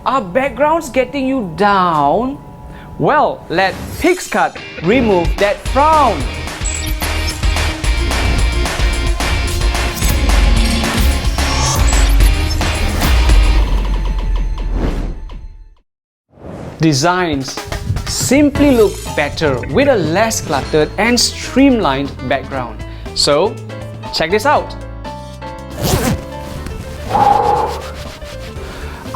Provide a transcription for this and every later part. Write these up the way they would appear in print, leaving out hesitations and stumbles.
Are backgrounds getting you down? Well, let PixCut remove that frown. Designs simply look better with a less cluttered and streamlined background. So, check this out.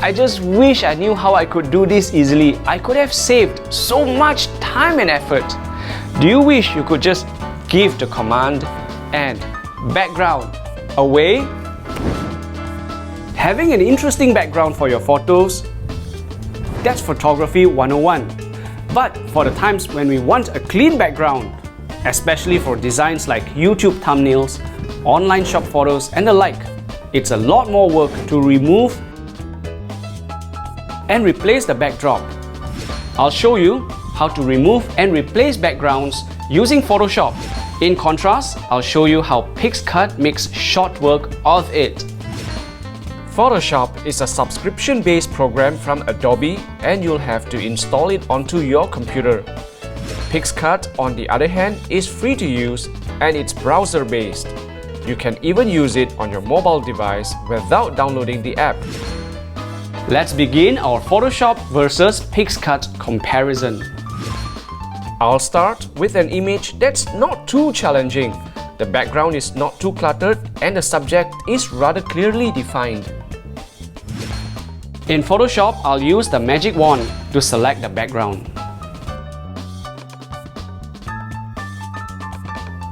I just wish I knew how I could do this easily. I could have saved so much time and effort. Do you wish you could just give the command and background away? Having an interesting background for your photos, that's photography 101. But for the times when we want a clean background, especially for designs like YouTube thumbnails, online shop photos and the like, it's a lot more work to remove and replace the backdrop. I'll show you how to remove and replace backgrounds using Photoshop. In contrast, I'll show you how PixCut makes short work of it. Photoshop is a subscription-based program from Adobe and you'll have to install it onto your computer. PixCut, on the other hand, is free to use and it's browser-based. You can even use it on your mobile device without downloading the app. Let's begin our Photoshop versus PixCut comparison. I'll start with an image that's not too challenging. The background is not too cluttered and the subject is rather clearly defined. In Photoshop, I'll use the magic wand to select the background.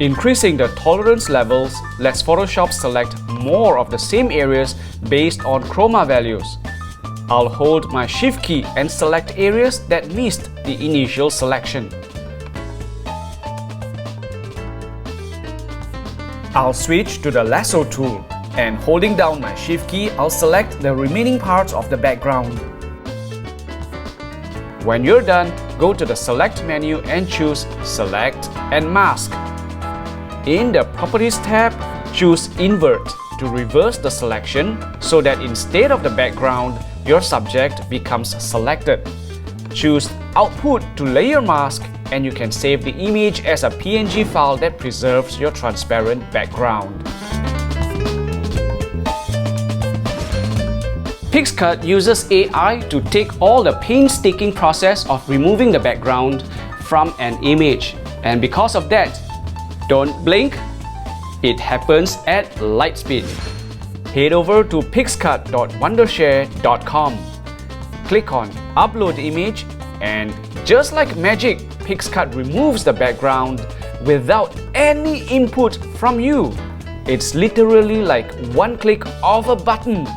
Increasing the tolerance levels lets Photoshop select more of the same areas based on chroma values. I'll hold my Shift key and select areas that missed the initial selection. I'll switch to the lasso tool and holding down my Shift key, I'll select the remaining parts of the background. When you're done, go to the Select menu and choose Select and Mask. In the Properties tab, choose Invert to reverse the selection so that instead of the background, your subject becomes selected. Choose Output to layer mask and you can save the image as a PNG file that preserves your transparent background. PixCut uses AI to take all the painstaking process of removing the background from an image. And because of that, don't blink, it happens at light speed. Head over to pixcut.wondershare.com. Click on Upload Image and just like magic, PixCut removes the background without any input from you. It's literally like one click of a button.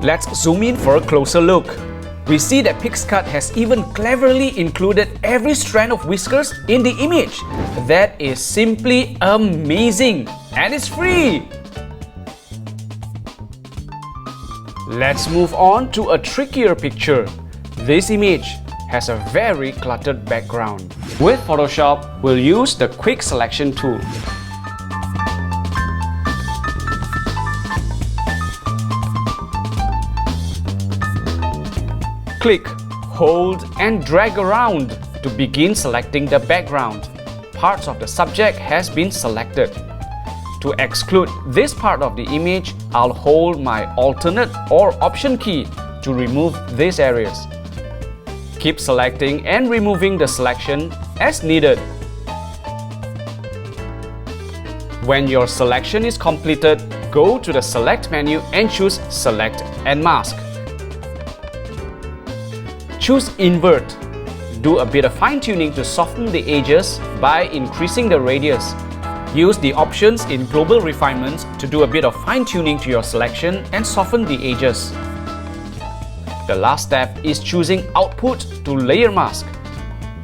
Let's zoom in for a closer look. We see that PixCut has even cleverly included every strand of whiskers in the image. That is simply amazing and it's free! Let's move on to a trickier picture. This image has a very cluttered background. With Photoshop, we'll use the Quick Selection tool. Click, hold and drag around to begin selecting the background. Parts of the subject has been selected. To exclude this part of the image, I'll hold my Alternate or Option key to remove these areas. Keep selecting and removing the selection as needed. When your selection is completed, go to the Select menu and choose Select and Mask. Choose Invert. Do a bit of fine-tuning to soften the edges by increasing the radius. Use the options in Global Refinements to do a bit of fine-tuning to your selection and soften the edges. The last step is choosing Output to layer mask.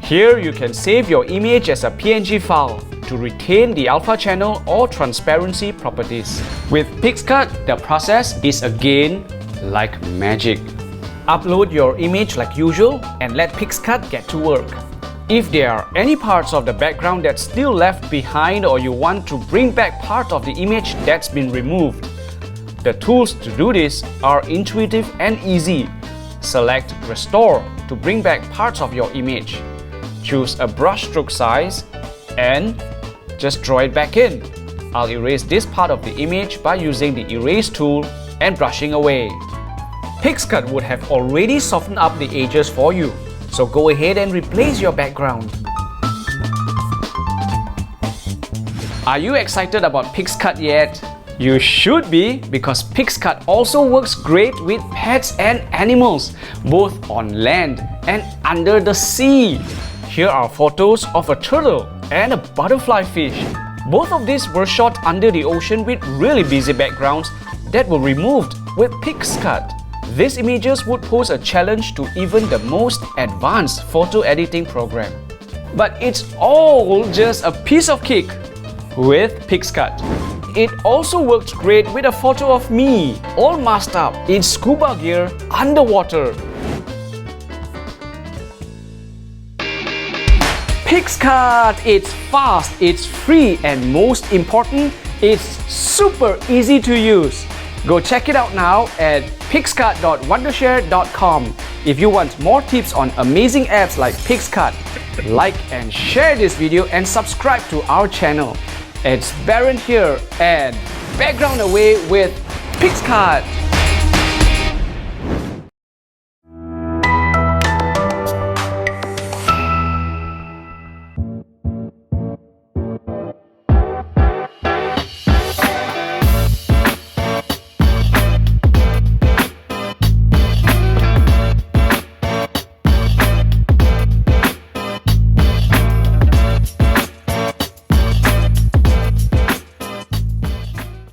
Here you can save your image as a PNG file to retain the alpha channel or transparency properties. With PixCut, the process is again like magic. Upload your image like usual and let PixCut get to work. If there are any parts of the background that's still left behind or you want to bring back part of the image that's been removed, the tools to do this are intuitive and easy. Select Restore to bring back parts of your image. Choose a brush stroke size and just draw it back in. I'll erase this part of the image by using the Erase tool and brushing away. PicsCut would have already softened up the edges for you, so go ahead and replace your background. Are you excited about PicsCut yet? You should be, because PicsCut also works great with pets and animals, both on land and under the sea. Here are photos of a turtle and a butterfly fish. Both of these were shot under the ocean with really busy backgrounds that were removed with PicsCut. These images would pose a challenge to even the most advanced photo editing program. But it's all just a piece of cake with PicsCut. It also works great with a photo of me, all masked up in scuba gear underwater. PicsCut! It's fast, it's free, and most important, it's super easy to use. Go check it out now at picscut.wondershare.com. If you want more tips on amazing apps like PicsCut, like and share this video and subscribe to our channel. It's Baron here, and background away with PicsCut.